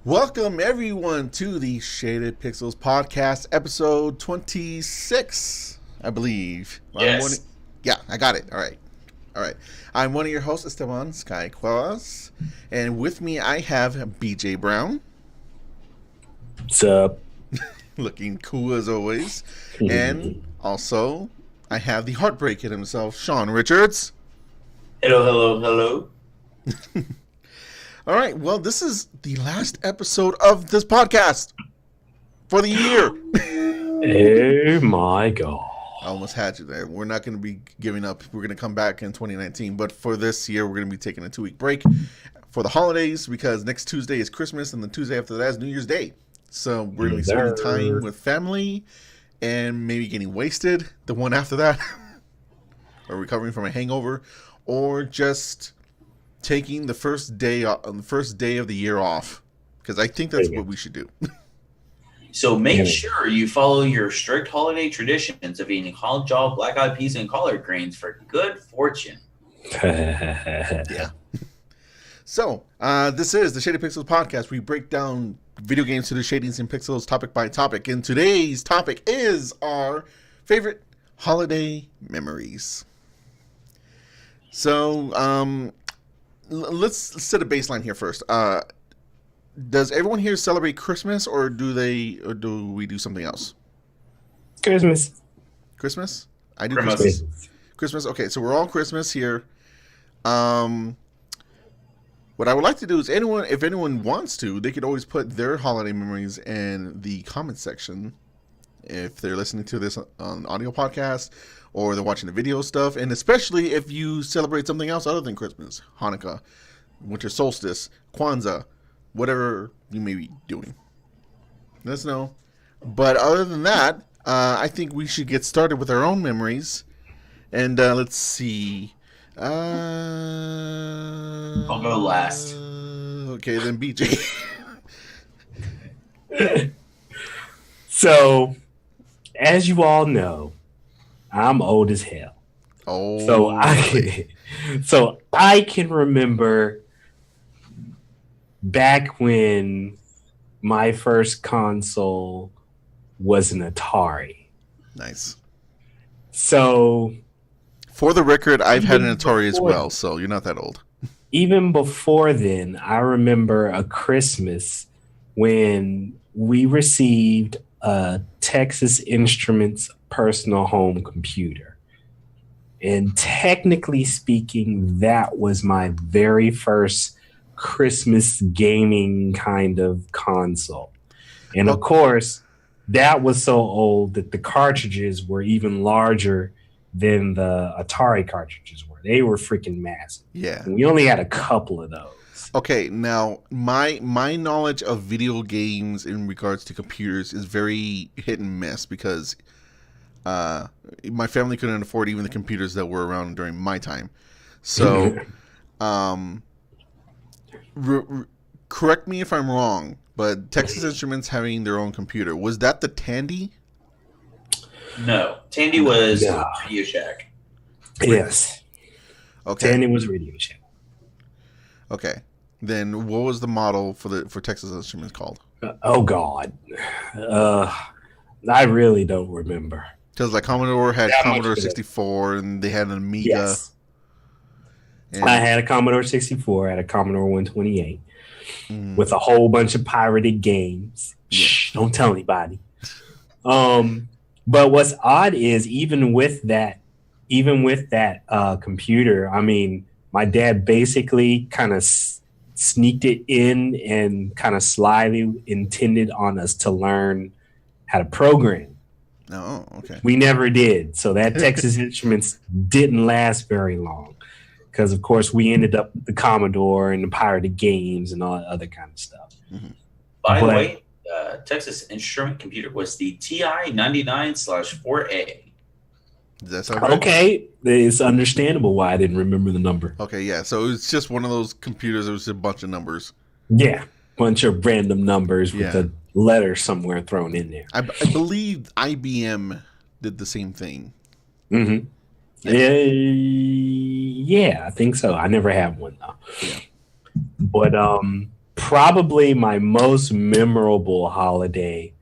Welcome everyone to the Shaded Pixels podcast, episode 26, I believe. Yes. Yeah, I got it. All right. I'm one of your hosts, Esteban Sky Cuevas, and with me I have BJ Brown. What's up? Looking cool as always. And also, I have the Heartbreak Kid himself, Shawn Richards. Hello. All right, well, this is the last episode of this podcast for the year. Oh my God. I almost had you there. We're not going to be giving up. We're going to come back in 2019. But for this year, we're going to be taking a 2-week break for the holidays because next Tuesday is Christmas and the Tuesday after that is New Year's Day. So we're going to be spending time with family and maybe getting wasted the one after that or recovering from a hangover or just taking the first day of the year off because I think that's what we should do. So make sure you follow your strict holiday traditions of eating hot jaw, black eyed peas, and collard greens for good fortune. Yeah. So this is the Shaded Pixels podcast. We break down video games to the shadings and pixels topic by topic. And today's topic is our favorite holiday memories. So let's set a baseline here first. Does everyone here celebrate Christmas, or do we do something else? Christmas. I do Christmas. Okay, so we're all Christmas here. What I would like to do is if anyone wants to, they could always put their holiday memories in the comment section if they're listening to this on audio podcast or they're watching the video stuff, and especially if you celebrate something else other than Christmas, Hanukkah, winter solstice, Kwanzaa, whatever you may be doing. Let us know. But other than that, I think we should get started with our own memories. And let's see. I'll go last. Okay, then BJ. So, as you all know, I'm old as hell. Oh, so I can remember back when my first console was an Atari. Nice. So, for the record, I've had an Atari as well, so you're not that old. Even before then, I remember a Christmas when we received a Texas Instruments personal home computer. And technically speaking, that was my very first Christmas gaming kind of console. And of course, that was so old that the cartridges were even larger than the Atari cartridges were. They were freaking massive. Yeah. And we only had a couple of those. Okay, now my knowledge of video games in regards to computers is very hit and miss because my family couldn't afford even the computers that were around during my time. So, correct me if I'm wrong, but Texas Instruments having their own computer, was that the Tandy? No, Tandy was Radio Shack. Yes. Okay. Tandy was Radio Shack. Okay. Then what was the model for Texas Instruments called? Oh God, I really don't remember. Because like Commodore had Commodore 64 and they had an Amiga. Yes. I had a Commodore 64, I had a Commodore 128 with a whole bunch of pirated games. Yeah. Shh, don't tell anybody. But what's odd is even with that computer, I mean, my dad basically kind of sneaked it in and kind of slyly intended on us to learn how to program. Oh, okay. We never did. So that Texas Instruments didn't last very long because, of course, we ended up with the Commodore and the pirated games and all that other kind of stuff. Mm-hmm. By the way, Texas Instrument computer was the TI-99/4A. Does that sound right? Okay. It's understandable why I didn't remember the number. Okay, yeah. So it's just one of those computers. It was a bunch of numbers. Yeah. Bunch of random numbers with a letter somewhere thrown in there. I believe IBM did the same thing. Mm-hmm. Yeah, I think so. I never had one though. Yeah. But probably my most memorable holiday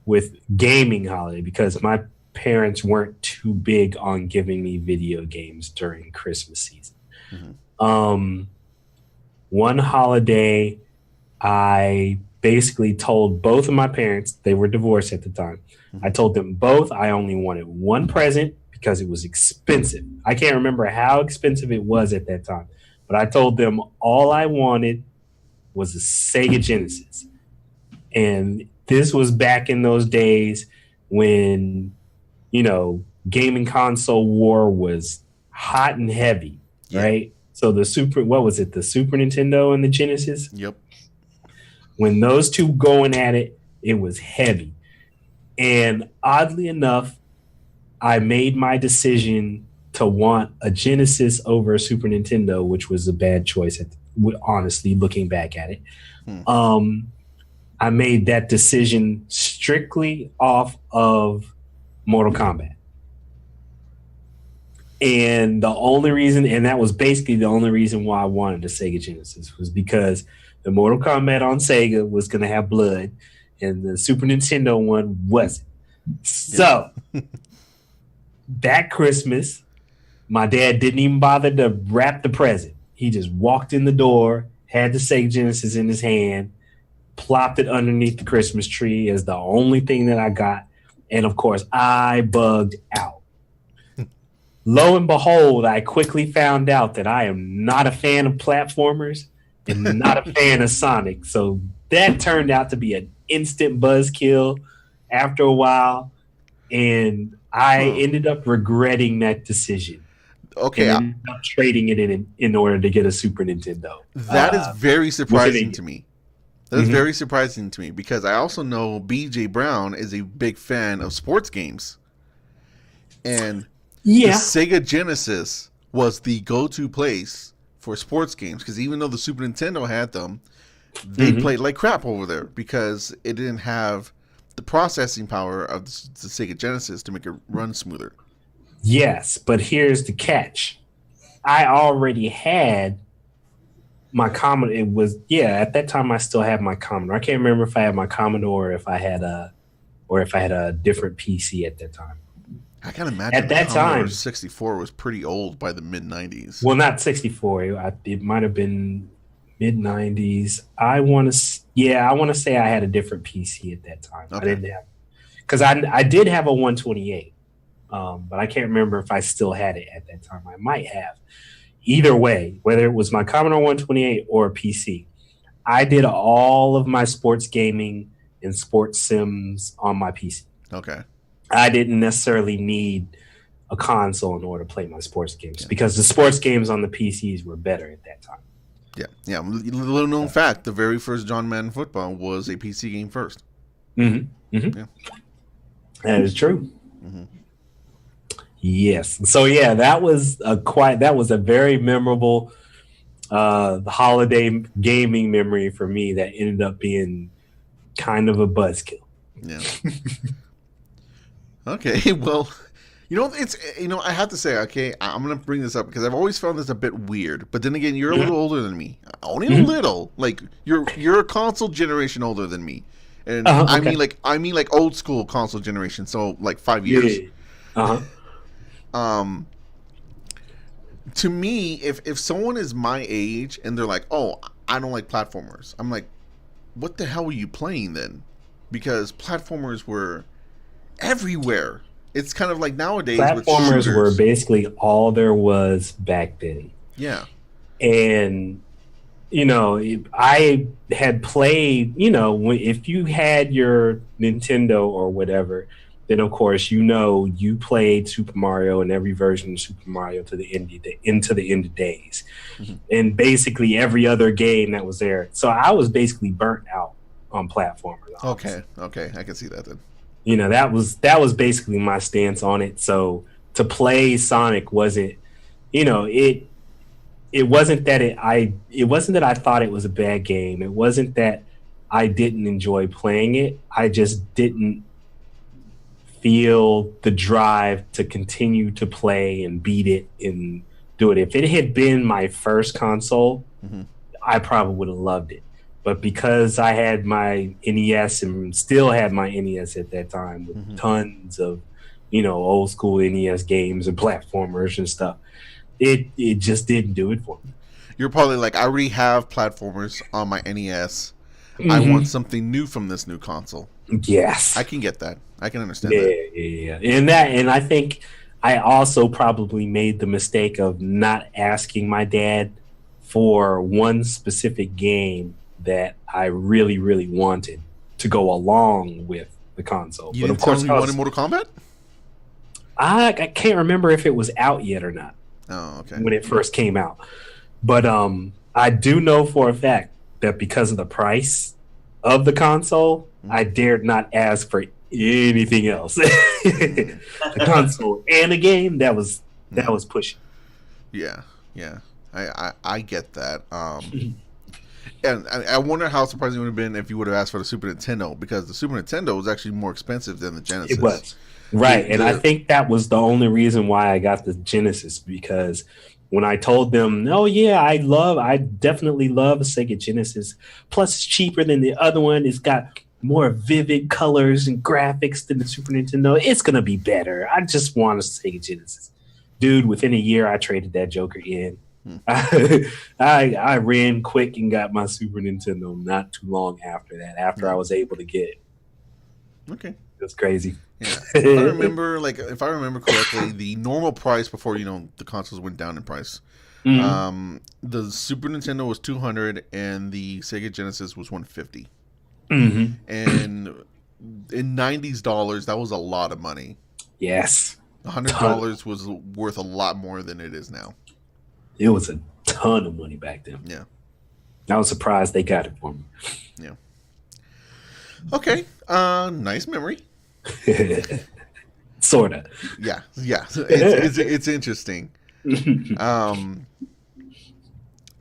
with gaming holiday, because my parents weren't too big on giving me video games during Christmas season. Mm-hmm. One holiday, I basically told both of my parents, they were divorced at the time. Mm-hmm. I told them both I only wanted one present because it was expensive. I can't remember how expensive it was at that time, but I told them all I wanted was a Sega Genesis. And this was back in those days when, you know, gaming console war was hot and heavy, right? So the Super Nintendo and the Genesis? Yep. When those two going at it, it was heavy. And oddly enough, I made my decision to want a Genesis over a Super Nintendo, which was a bad choice, honestly, looking back at it. I made that decision strictly off of Mortal Kombat. And the only reason, and that was basically the only reason why I wanted a Sega Genesis, was because the Mortal Kombat on Sega was going to have blood and the Super Nintendo one wasn't. So that Christmas, my dad didn't even bother to wrap the present. He just walked in the door, had the Sega Genesis in his hand, plopped it underneath the Christmas tree as the only thing that I got. And of course, I bugged out. Lo and behold, I quickly found out that I am not a fan of platformers and not a fan of Sonic. So that turned out to be an instant buzzkill after a while. And I ended up regretting that decision. Okay. And ended up trading it in order to get a Super Nintendo. That is very surprising to me. That is very surprising to me because I also know BJ Brown is a big fan of sports games. And the Sega Genesis was the go-to place for sports games because even though the Super Nintendo had them, they played like crap over there because it didn't have the processing power of the Sega Genesis to make it run smoother. Yes, but here's the catch. I already had my Commodore. It was, at that time I still had my Commodore. I can't remember if I had my Commodore or if I had a different PC at that time. I can imagine at that time 64 was pretty old by the mid 90s. Well, not 64. It might have been mid 90s. I want to say I had a different PC at that time. Okay. I didn't have, because I did have a 128, but I can't remember if I still had it at that time. I might have. Either way, whether it was my Commodore 128 or a PC, I did all of my sports gaming and sports sims on my PC. Okay. I didn't necessarily need a console in order to play my sports games because the sports games on the PCs were better at that time. Yeah. Little known fact: the very first John Madden Football was a PC game first. Yeah. That is true. Yes. So that was a very memorable holiday gaming memory for me that ended up being kind of a buzzkill. Yeah. Okay, well, I have to say, okay, I'm going to bring this up because I've always found this a bit weird. But then again, you're a little older than me. Only a little. Like, you're a console generation older than me. And I mean like old school console generation, so like 5 years. To me, if someone is my age and they're like, "Oh, I don't like platformers." I'm like, "What the hell were you playing then?" Because platformers were everywhere. It's kind of like nowadays. Platformers were basically all there was back then. Yeah. And, I had played, if you had your Nintendo or whatever, then of course, you played Super Mario and every version of Super Mario into the end of days. And basically every other game that was there. So I was basically burnt out on platformers. Okay. I can see that then. That was basically my stance on it. So to play Sonic wasn't, it wasn't that it wasn't that I thought it was a bad game. It wasn't that I didn't enjoy playing it. I just didn't feel the drive to continue to play and beat it and do it. If it had been my first console, I probably would have loved it. But because I had my NES and still had my NES at that time with tons of, old school NES games and platformers and stuff, it just didn't do it for me. You're probably like, I already have platformers on my NES. I want something new from this new console. Yes. I can get that. I can understand that. Yeah. And I think I also probably made the mistake of not asking my dad for one specific game that I really, really wanted to go along with the console. You didn't tell him you wanted Mortal Kombat? I can't remember if it was out yet or not. Oh, okay. When it first came out. But I do know for a fact that because of the price of the console, I dared not ask for anything else. The console and a game, that was pushing. Yeah. I get that. And I wonder how surprising it would have been if you would have asked for the Super Nintendo, because the Super Nintendo was actually more expensive than the Genesis. It was. Right. And I think that was the only reason why I got the Genesis, because when I told them, oh yeah, I definitely love a Sega Genesis. Plus it's cheaper than the other one. It's got more vivid colors and graphics than the Super Nintendo. It's going to be better. I just want a Sega Genesis. Dude, within a year, I traded that joker in. I ran quick and got my Super Nintendo not too long after that, after I was able to get it. Okay. That's crazy. Yeah. If I remember correctly, the normal price before, the consoles went down in price, the Super Nintendo was $200 and the Sega Genesis was $150. And in 90s dollars, that was a lot of money. Yes. $100 was worth a lot more than it is now. It was a ton of money back then. Yeah. I was surprised they got it for me. Yeah. Okay. Nice memory. Sorta. Yeah. It's interesting.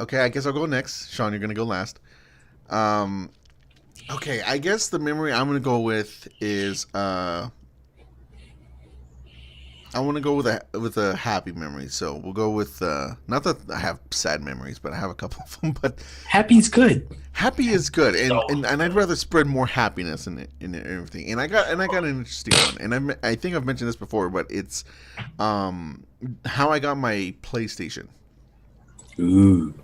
Okay, I guess I'll go next. Shawn, you're gonna go last. Okay, I guess the memory I'm gonna go with is I want to go with a happy memory. So we'll go with not that I have sad memories, but I have a couple of them. But happy's good. Happy is good, and I'd rather spread more happiness in everything. And I got an interesting one, and I think I've mentioned this before, but it's how I got my PlayStation. Ooh.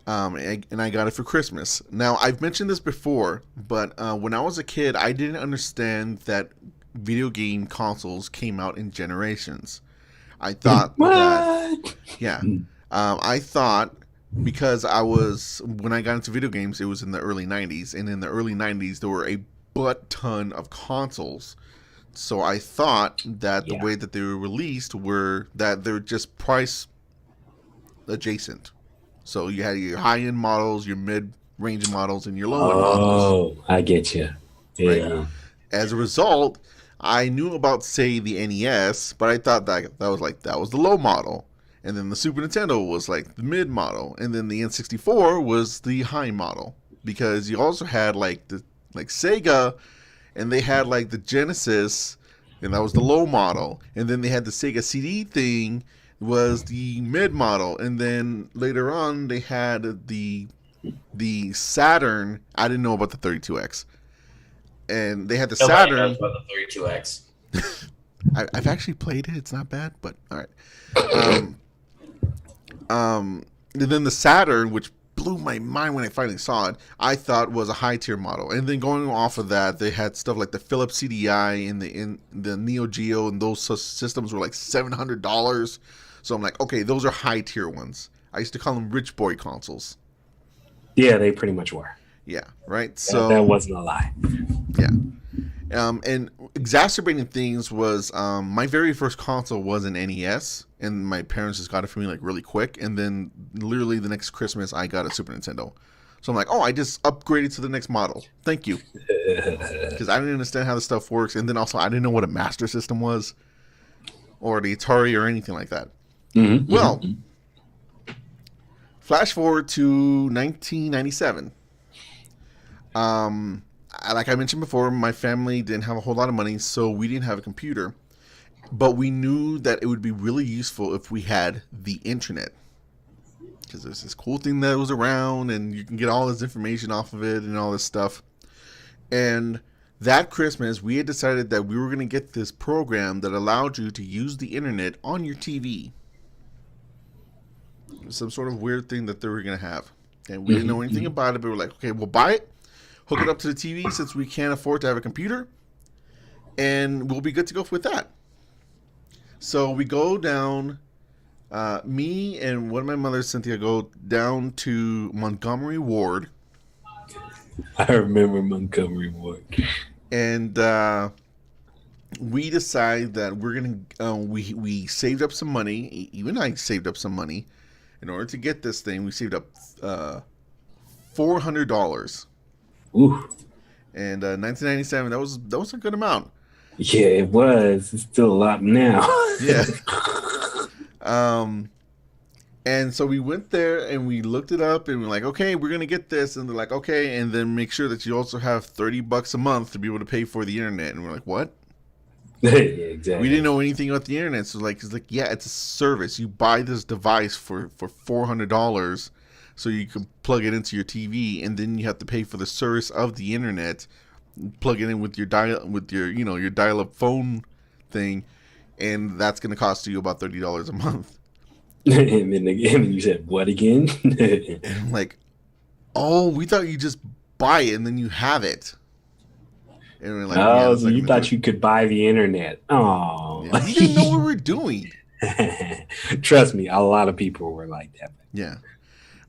And I got it for Christmas. Now I've mentioned this before, but when I was a kid, I didn't understand that video game consoles came out in generations. I thought I thought because when I got into video games, it was in the early 90s, and in the early 90s there were a butt ton of consoles. So I thought that the way that they were released were that they're just price adjacent. So you had your high-end models, your mid-range models, and your low-end models. Oh, I get you. Yeah. Right? As a result, I knew about, say, the NES, but I thought that was the low model, and then the Super Nintendo was like the mid model, and then the N64 was the high model, because you also had Sega, and they had like the Genesis, and that was the low model, and then they had the Sega CD thing was the mid model, and then later on they had the Saturn. I didn't know about the 32X. And they had the Saturn. Nobody knows about the 32X. I've actually played it. It's not bad, but all right. And then the Saturn, which blew my mind when I finally saw it, I thought was a high tier model. And then going off of that, they had stuff like the Philips CDI and the Neo Geo, and those systems were like $700. So I'm like, okay, those are high tier ones. I used to call them rich boy consoles. Yeah, they pretty much were. Yeah, right. So that wasn't a lie. Yeah. And exacerbating things was my very first console was an NES, and my parents just got it for me like really quick. And then literally the next Christmas, I got a Super Nintendo. So I'm like, oh, I just upgraded to the next model. Thank you. Because I didn't understand how this stuff works. And then also, I didn't know what a Master System was, or the Atari, or anything like that. Mm-hmm. Well, flash forward to 1997. Like I mentioned before, my family didn't have a whole lot of money, so we didn't have a computer. But we knew that it would be really useful if we had the internet. because there's this cool thing that was around, and you can get all this information off of it and all this stuff. And that Christmas, we had decided that we were going to get this program that allowed you to use the internet on your TV. Some sort of weird thing that they were going to have. And we didn't know anything about it, but we're like, okay, we'll buy it, hook it up to the TV since we can't afford to have a computer, and we'll be good to go with that. So we go down, me and one of my mothers, Cynthia, go down to Montgomery Ward. I remember Montgomery Ward. And we decide that we're going to, we saved up some money. Even I saved up some money. In order to get this thing, we saved up $400. Ooh. And 1997, that was a good amount. Yeah, it was. It's still a lot now. Yeah. And so we went there and we looked it up and we're like, okay, we're going to get this. And they're like, okay. And then make sure that you also have $30 a month to be able to pay for the internet. And we're like, what? Yeah, exactly. We didn't know anything about the internet. So it's like, yeah, it's a service. You buy this device for $400 so you can plug it into your TV. And then you have to pay for the service of the internet, plug it in with your your dial-up phone thing. And that's going to cost you about $30 a month. And then you said, what again? And I'm like, oh, we thought you just buy it and then you have it. And we're like, oh, so you thought you could buy the internet. Oh. Yeah, we didn't know what we were doing. Trust me, a lot of people were like that. Yeah.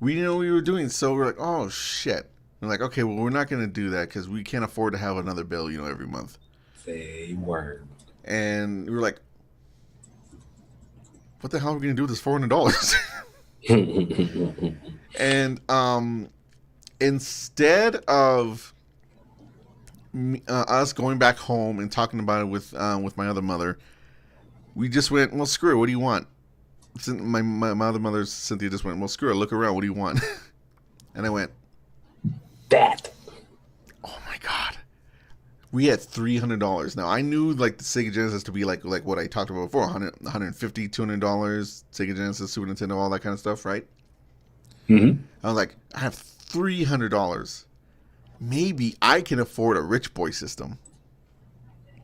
We didn't know what we were doing. So we're like, oh, shit. We're like, okay, well, we're not going to do that because we can't afford to have another bill, every month. Say word. And we were like, what the hell are we going to do with this $400? And instead of us going back home and talking about it with my other mother, we just went, well, screw it. What do you want? My other mother, Cynthia, just went, well, screw it. Look around. What do you want? And I went, that. Oh, my God. We had $300. Now, I knew like the Sega Genesis to be like what I talked about before, $150, $200, Sega Genesis, Super Nintendo, all that kind of stuff, right? Mm-hmm. I was like, I have $300. Maybe I can afford a Rich Boy system.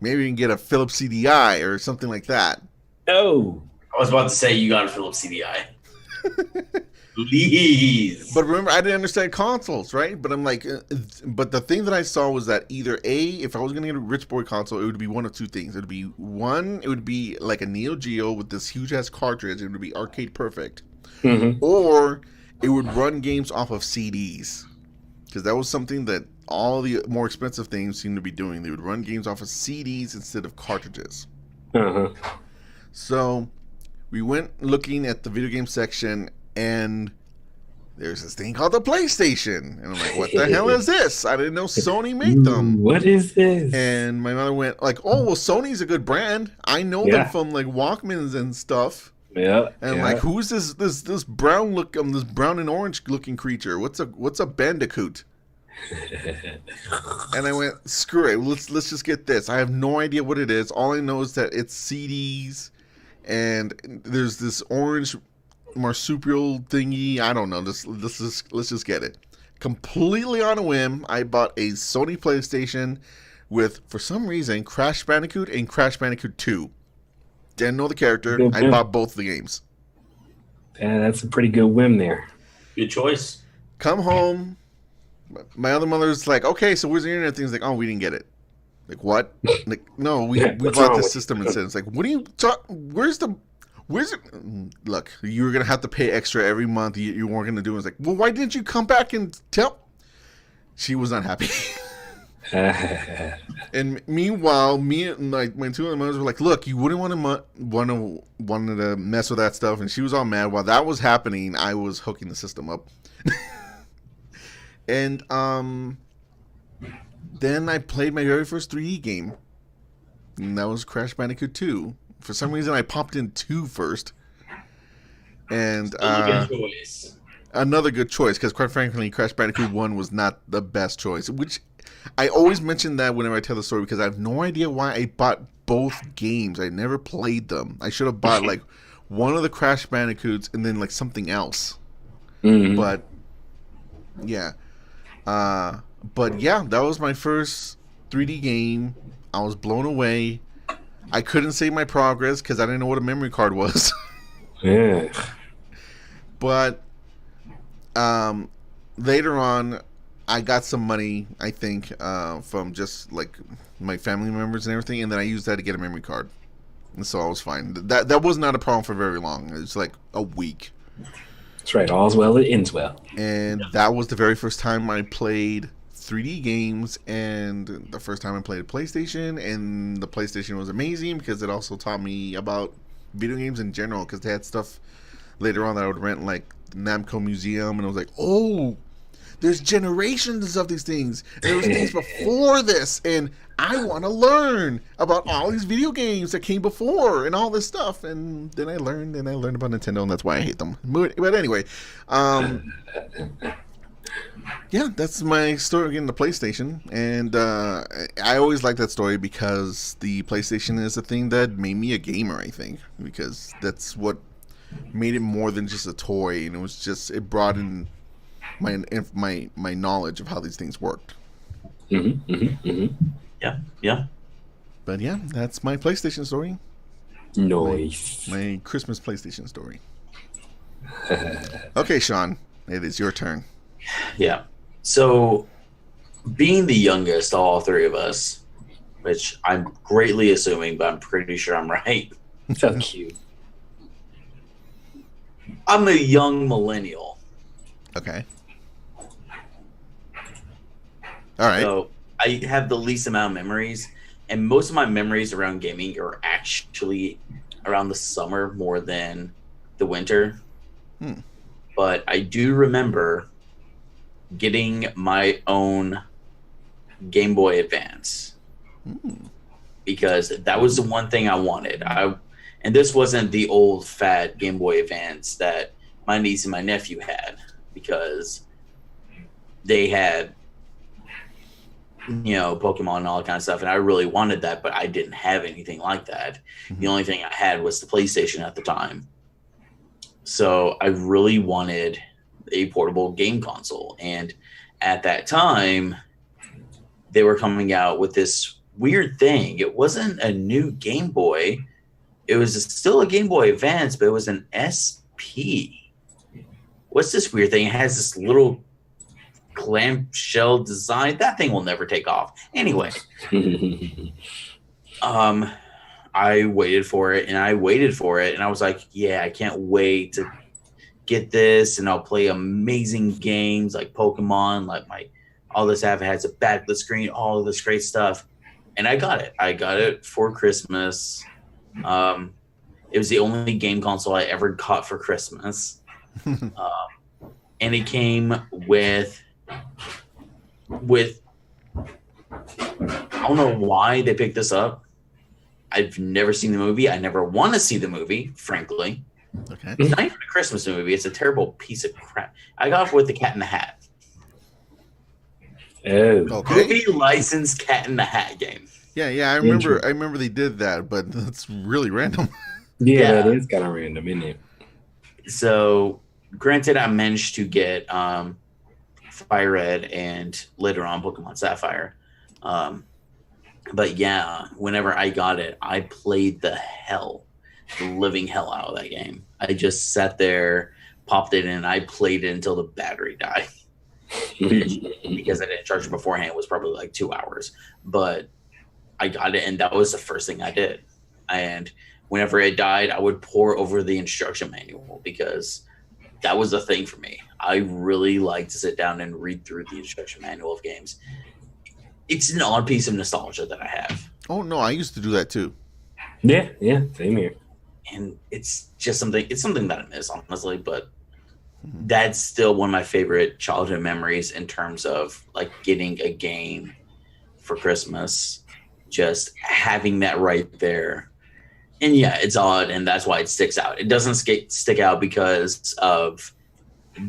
Maybe we can get a Philips CDI or something like that. Oh. I was about to say you got a Philips CDI. Please. But remember, I didn't understand consoles, right? But I'm like, but the thing that I saw was that either if I was going to get a Rich Boy console, it would be one of two things. It would be it would be like a Neo Geo with this huge ass cartridge. It would be arcade perfect. Mm-hmm. Or it would run games off of CDs. Because that was something that all the more expensive things seemed to be doing. They would run games off of CDs instead of cartridges. Uh-huh. So we went looking at the video game section, and there's this thing called the PlayStation. And I'm like, what the hell is this? I didn't know Sony made them. What is this? And my mother went like, oh, well, Sony's a good brand. I know them from like Walkmans and stuff. Yeah. And I'm like, who's this brown this brown and orange looking creature? What's a Bandicoot? And I went, screw it. Let's just get this. I have no idea what it is. All I know is that it's CDs, and there's this orange marsupial thingy. I don't know. Let's just get it. Completely on a whim, I bought a Sony PlayStation with, for some reason, Crash Bandicoot and Crash Bandicoot 2. Didn't know the character. I bought both the games. Yeah, that's a pretty good whim there. Good choice. Come home. My other mother's like, okay, so where's the internet thing? It's like, oh, we didn't get it. Like, what? Like, no, we bought this system instead. It's like, what do you talk? Where's it? Look, you were going to have to pay extra every month. You weren't going to do it. It's like, well, why didn't you come back and tell? She was not happy. And meanwhile, me and like my two other mothers were like, look, you wouldn't wanted to mess with that stuff. And she was all mad. While that was happening, I was hooking the system up. And then I played my very first 3D game. And that was Crash Bandicoot 2. For some reason, I popped in 2 first. And another good choice, because quite frankly, Crash Bandicoot 1 was not the best choice. Which I always mention that whenever I tell the story, because I have no idea why I bought both games. I never played them. I should have bought like one of the Crash Bandicoots and then like something else. Mm-hmm. But yeah, that was my first 3D game. I was blown away. I couldn't save my progress because I didn't know what a memory card was. Yeah. But later on, I got some money, I think, from just like my family members and everything, and then I used that to get a memory card, and so I was fine. That was not a problem for very long. It was like a week. That's right. All's well that ends well. And that was the very first time I played 3D games, and the first time I played a PlayStation, and the PlayStation was amazing because it also taught me about video games in general, because they had stuff later on that I would rent, like Namco Museum, and I was like, oh, there's generations of these things. There was things before this, and I want to learn about all these video games that came before and all this stuff. And then I learned about Nintendo, and that's why I hate them. But anyway, yeah, that's my story getting the PlayStation. And I always like that story because the PlayStation is the thing that made me a gamer, I think, because that's what made it more than just a toy, and it broadened my knowledge of how these things worked. Yeah. But yeah, that's my PlayStation story. Nice. My Christmas PlayStation story. Okay, Shawn, it is your turn. Yeah. So, being the youngest of all three of us, which I'm greatly assuming, but I'm pretty sure I'm right. So cute. I'm a young millennial. Okay. All right. So I have the least amount of memories, and most of my memories around gaming are actually around the summer more than the winter. But I do remember getting my own Game Boy Advance because that was the one thing I wanted. And this wasn't the old fat Game Boy Advance that my niece and my nephew had, because they had, Pokemon and all that kind of stuff, and I really wanted that, but I didn't have anything like that. The only thing I had was the PlayStation at the time. So I really wanted a portable game console, and at that time, they were coming out with this weird thing. It wasn't a new Game Boy. It was still a Game Boy Advance, but it was an SP. What's this weird thing? It has this little clamshell design. That thing will never take off. Anyway, I waited for it, and I was like, yeah, I can't wait to get this, and I'll play amazing games like Pokemon, like all this app has a backlit screen, all of this great stuff. And I got it. I got it for Christmas. It was the only game console I ever got for Christmas. And it came with I don't know why they picked this up. I've never seen the movie. I never want to see the movie, frankly. Okay. It's not even a Christmas movie. It's a terrible piece of crap. I got it with the Cat in the Hat. Oh. Okay. Movie licensed Cat in the Hat game. Yeah. I remember they did that, but that's really random. Yeah, that is kind of random, isn't it? So, granted, I managed to get Fire Red and later on Pokemon Sapphire. But yeah, whenever I got it, I played the living hell out of that game. I just sat there, popped it in, and I played it until the battery died. Because I didn't charge it beforehand. It was probably like 2 hours. But I got it, and that was the first thing I did. And whenever it died, I would pore over the instruction manual because that was the thing for me. I really like to sit down and read through the instruction manual of games. It's an odd piece of nostalgia that I have. Oh, no, I used to do that too. Yeah, same here. And it's just something that I miss, honestly, but that's still one of my favorite childhood memories in terms of like getting a game for Christmas, just having that right there. And yeah, it's odd, and that's why it sticks out. It doesn't stick out because of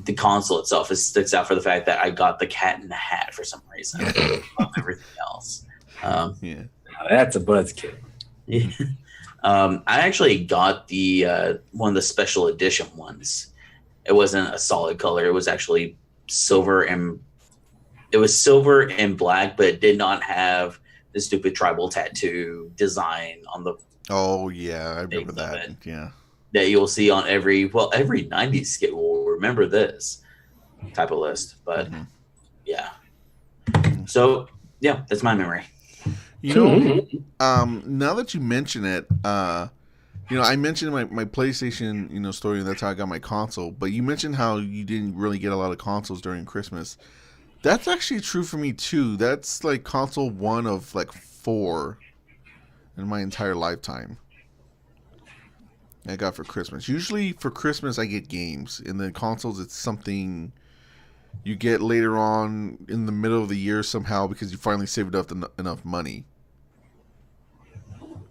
the console itself. It sticks out for the fact that I got the Cat in the Hat for some reason. Above everything else. That's a buzzkill. Yeah. I actually got the one of the special edition ones, It wasn't a solid color. It was actually silver and black, but it did not have the stupid tribal tattoo design on the. Oh yeah, I remember that. Yeah, that you'll see on every 90s skit will remember this type of list. But yeah, so yeah, that's my memory. You know, now that you mention it, you know, I mentioned my PlayStation, you know, story, and that's how I got my console. But you mentioned how you didn't really get a lot of consoles during Christmas. That's actually true for me too. That's like console 1 of like 4 in my entire lifetime I got for Christmas. Usually for Christmas I get games, and then consoles it's something you get later on in the middle of the year somehow because you finally saved up enough money.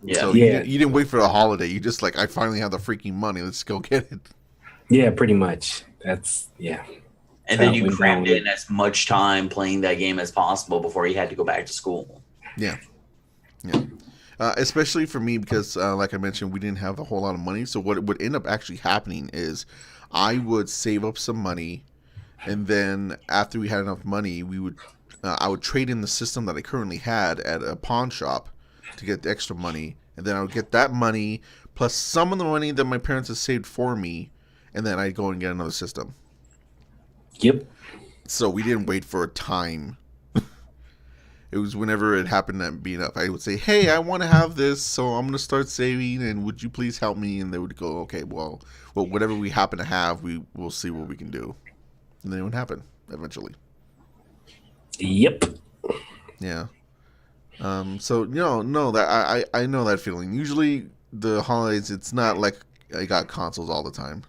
Yeah. So you didn't wait for the holiday. You just like, I finally have the freaking money. Let's go get it. Yeah, pretty much. That's And then you crammed in as much time playing that game as possible before you had to go back to school. Yeah. Yeah. Especially for me because, like I mentioned, we didn't have a whole lot of money. So what would end up actually happening is I would save up some money, and then after we had enough money, I would trade in the system that I currently had at a pawn shop to get the extra money, and then I would get that money plus some of the money that my parents had saved for me, and then I'd go and get another system. Yep. So we didn't wait for a time. It was whenever it happened to be enough. I would say, hey, I want to have this, so I'm going to start saving, and would you please help me? And they would go, okay, well, whatever we happen to have, we'll see what we can do. And then it would happen eventually. Yep. Yeah. So no, that I know that feeling. Usually the holidays, it's not like I got consoles all the time.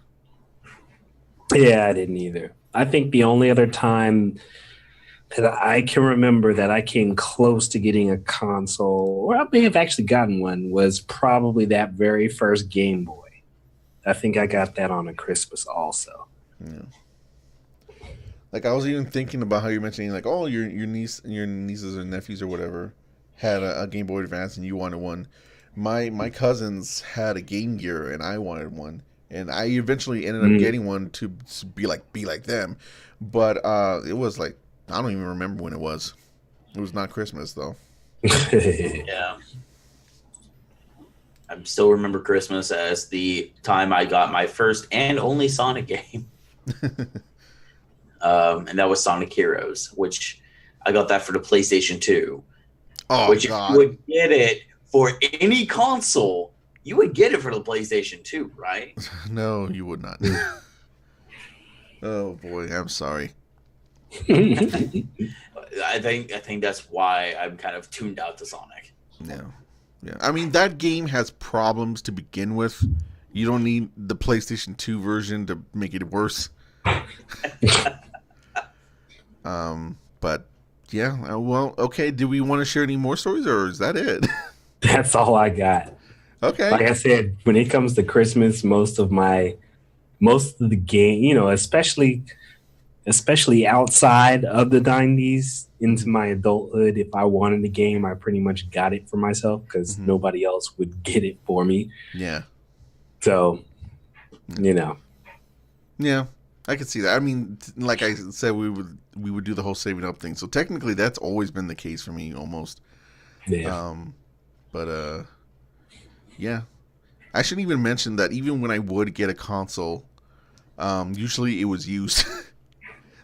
Yeah, I didn't either. I think the only other time that I can remember that I came close to getting a console, or I may have actually gotten one, was probably that very first Game Boy. I think I got that on a Christmas also. Yeah. Like I was even thinking about how you're mentioning, like, oh, your nieces or nephews or whatever had a Game Boy Advance and you wanted one. My cousins had a Game Gear and I wanted one, and I eventually ended up getting one to be like them. But it was like, I don't even remember when it was. It was not Christmas though. Yeah. I still remember Christmas as the time I got my first and only Sonic game. And that was Sonic Heroes, which I got that for the PlayStation 2. Oh, which God. If you would get it for any console, you would get it for the PlayStation 2, right? No, you would not. Oh boy, I'm sorry. I think that's why I'm kind of tuned out to Sonic. Yeah. I mean, that game has problems to begin with. You don't need the PlayStation 2 version to make it worse. But yeah, well, okay. Do we want to share any more stories, or is that it? That's all I got. Okay. Like I said, when it comes to Christmas, most of the game, especially outside of the 90s into my adulthood, if I wanted a game, I pretty much got it for myself because nobody else would get it for me. Yeah. So, Yeah, I could see that. I mean, like I said, we would do the whole saving up thing. So technically, that's always been the case for me, almost. Yeah. Yeah. I shouldn't even mention that even when I would get a console, usually it was used.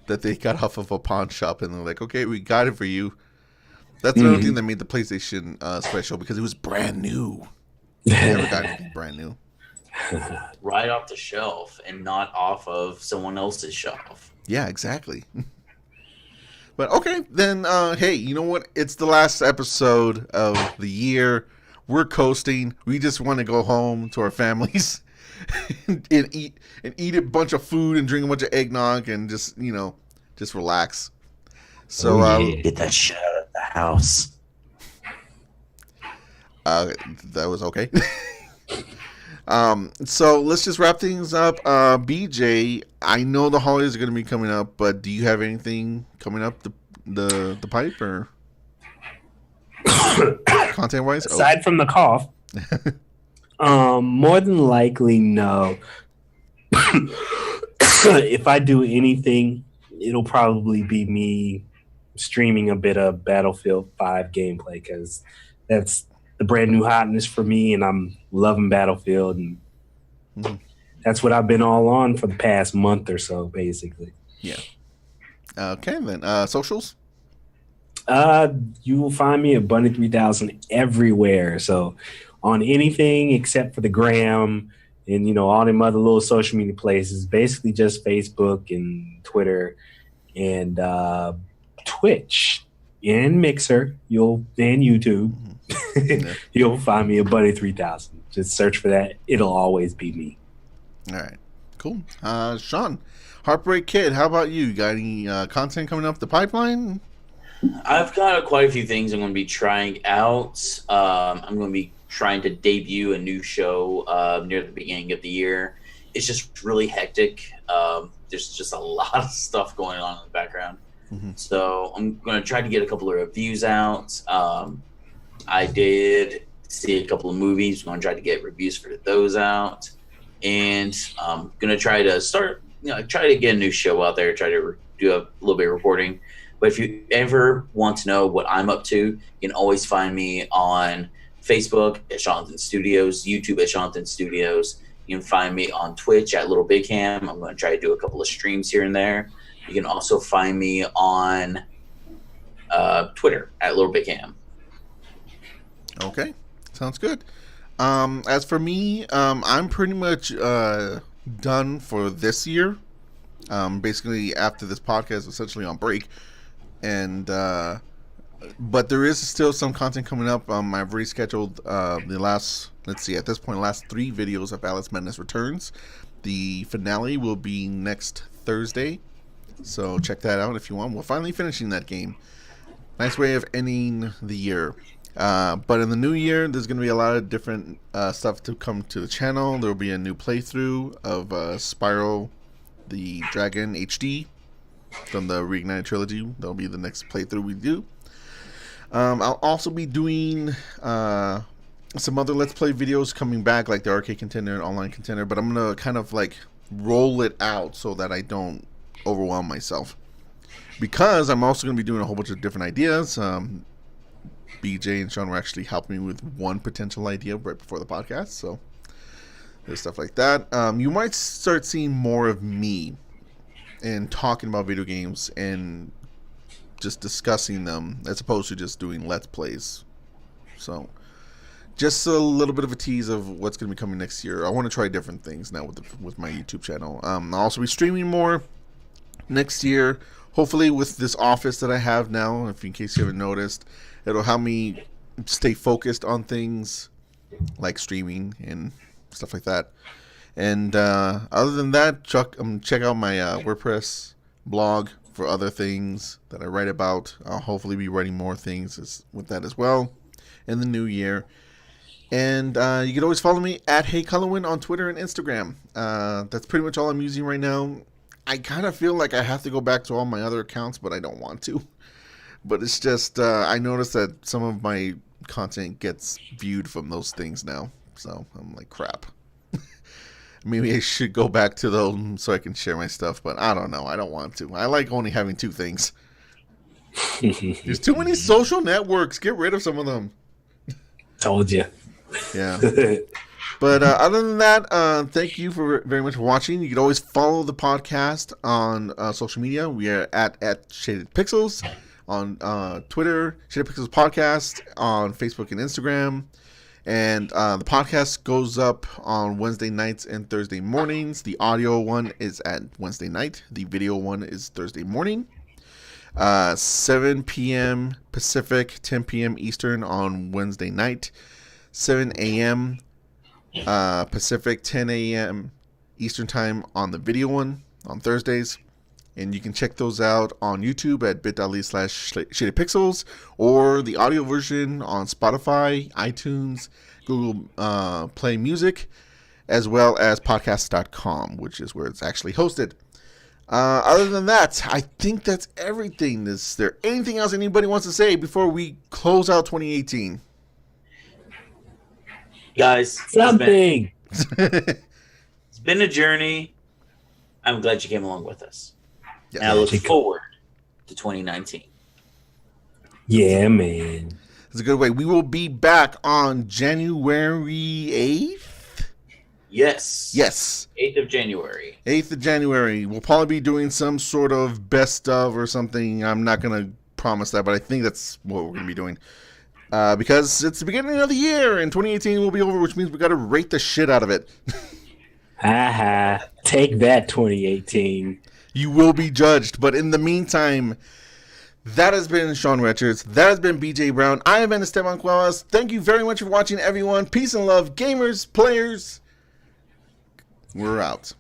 That they got off of a pawn shop, and they're like, okay, we got it for you. That's another thing that made the PlayStation special, because it was brand new. I never got anything brand new. Right off the shelf and not off of someone else's shelf. Yeah, exactly. But okay, then, hey, you know what? It's the last episode of the year. We're coasting. We just want to go home to our families and eat a bunch of food and drink a bunch of eggnog and just relax. So get that shit out of the house. That was okay. So let's just wrap things up. BJ, I know the holidays are going to be coming up, but do you have anything coming up the pipe or content wise? Aside from the cough, more than likely no. if I do anything, it'll probably be me streaming a bit of Battlefield 5 gameplay because that's the brand new hotness for me, and I'm loving Battlefield, and that's what I've been all on for the past month or so, basically. Yeah. Okay, then. Socials? You will find me at Bunny3000 everywhere. So on anything except for the gram and, all them other little social media places, basically just Facebook and Twitter and Twitch and Mixer, and YouTube. Yeah. You'll find me at Bunny3000. Just search for that. It'll always be me. All right. Cool. Shawn, Heartbreak Kid, how about you? Got any content coming up the pipeline? I've got quite a few things I'm going to be trying out. I'm going to be trying to debut a new show near the beginning of the year. It's just really hectic. There's just a lot of stuff going on in the background. So I'm going to try to get a couple of reviews out. I did see a couple of movies. I'm going to try to get reviews for those out. And I'm going to try to try to get a new show out there, try to do a little bit of reporting. But if you ever want to know what I'm up to, you can always find me on Facebook at Jonathan Studios, YouTube at Jonathan Studios. You can find me on Twitch at Little Big Ham. I'm going to try to do a couple of streams here and there. You can also find me on Twitter at Little Big Ham. Okay, sounds good. As for me, I'm pretty much done for this year. Basically, after this podcast, essentially on break. And but there is still some content coming up. I've rescheduled the last 3 videos of Alice Madness Returns. The finale will be next Thursday, so check that out if you want. We're finally finishing that game. Nice way of ending the year. But in the new year, there's going to be a lot of different stuff to come to the channel. There will be a new playthrough of Spyro the Dragon HD from the Reignited trilogy. That'll be the next playthrough we do. I'll also be doing some other Let's Play videos coming back, like the Arcade Contender and Online Contender, but I'm going to kind of like roll it out so that I don't overwhelm myself. Because I'm also going to be doing a whole bunch of different ideas. BJ and Shawn were actually helping me with one potential idea right before the podcast, so there's stuff like that. You might start seeing more of me and talking about video games and just discussing them as opposed to just doing Let's Plays. So just a little bit of a tease of what's going to be coming next year. I want to try different things now with my YouTube channel. I'll also be streaming more next year, hopefully with this office that I have now. If in case you haven't noticed, it'll help me stay focused on things like streaming and stuff like that. And other than that, check out my WordPress blog for other things that I write about. I'll hopefully be writing more things with that as well in the new year. And you can always follow me at HeyColorwin on Twitter and Instagram. That's pretty much all I'm using right now. I kind of feel like I have to go back to all my other accounts, but I don't want to. But it's just, I noticed that some of my content gets viewed from those things now. So I'm like, crap. Maybe I should go back to those so I can share my stuff, but I don't know. I don't want to. I like only having 2 things. There's too many social networks. Get rid of some of them. Told you. Yeah. But other than that, thank you very much for watching. You can always follow the podcast on social media. We are at Shaded Pixels on Twitter, Shaded Pixels Podcast on Facebook and Instagram. And the podcast goes up on Wednesday nights and Thursday mornings. The audio one is at Wednesday night. The video one is Thursday morning. 7 p.m. Pacific, 10 p.m. Eastern on Wednesday night. 7 a.m. Pacific, 10 a.m. Eastern time on the video one on Thursdays. And you can check those out on YouTube at bit.ly/shadedpixels or the audio version on Spotify, iTunes, Google Play Music, as well as podcast.com, which is where it's actually hosted. Other than that, I think that's everything. Is there anything else anybody wants to say before we close out 2018? Guys, something. It's been a journey. I'm glad you came along with us. Yes. And I look forward to 2019. Yeah, man. It's a good way. We will be back on January 8th. Yes. 8th of January. 8th of January. We'll probably be doing some sort of best of or something. I'm not going to promise that, but I think that's what we're going to be doing. Because it's the beginning of the year and 2018 will be over, which means we got to rate the shit out of it. Take that, 2018. You will be judged. But in the meantime, that has been Shawn Richards. That has been BJ Brown. I have been Esteban Cuevas. Thank you very much for watching, everyone. Peace and love, gamers, players. We're out.